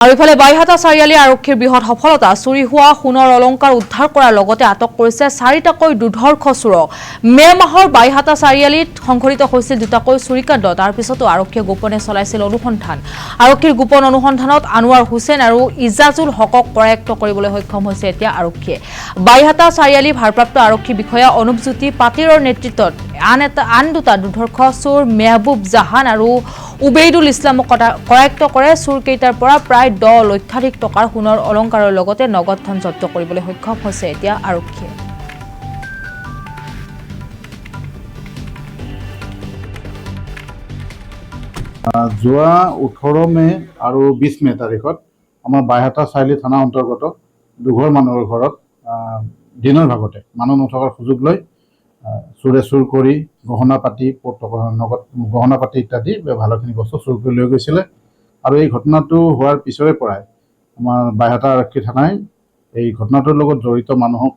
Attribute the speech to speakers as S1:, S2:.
S1: আৰু ইফালে বাইহাটা চাৰিআলি আৰক্ষীৰ বৃহৎ সফলতা চুৰি হোৱা সোণৰ অলংকাৰ উদ্ধাৰ কৰাৰ লগতে আটক কৰিছে 4টাকৈ দুৰ্ধৰ্ষ চোৰক। মে মাহৰ বাইহাটা চাৰিআলিত সংঘটিত হৈছিল 2টাকৈ চুৰিকাণ্ড। তাৰ পিছতো আৰক্ষীয়ে গোপনে চলাইছিল অনুসন্ধান। আৰক্ষীৰ গোপন অনুসন্ধানত আনোৱাৰ হুছেইন আৰু ইজাজুল হকক কৰায়ত্ব কৰিবলৈ সক্ষম হৈছে এতিয়া আৰক্ষীয়ে। বাইহাটা চাৰিআলি ভাৰপ্ৰাপ্ত আৰক্ষী বিষয়া অনুপজ্যোতি পাটিৰৰ নেতৃত্বত আন দুটা দুৰ্ধৰ্ষ চোৰ মেহবুব জাহান আৰু উবেইদুল ইছলামক কৰায়ত্ব কৰে। চোৰকেইটাৰ পৰা প্ৰায় 10 লক্ষাধিক টকাৰ সোণৰ অলংকাৰৰ লগতে নগদ ধন জব্দ কৰিবলৈ সক্ষম হৈছে এতিয়া আৰক্ষীয়ে।
S2: যোৱা 18 মে আৰু 20 মে তাৰিখত আমাৰ বাইহাটা চাৰিআলি থানা অন্তৰ্গত দুঘৰ মানুহৰ ঘৰত দিনৰ ভাগতে মানুহ নথকাৰ সুযোগ লৈ চোৰে চুৰ কৰি গহনা পাতি নগদ গহনা পাতি ইত্যাদি ভালেখিনি বস্তু চুৰ কৰি লৈ গৈছিলে। আৰু এই ঘটনাটো হোৱাৰ পিছৰে পৰাই আমাৰ বাইহাটা আৰক্ষী থানাই এই ঘটনাটোৰ লগত জড়িত মানুহক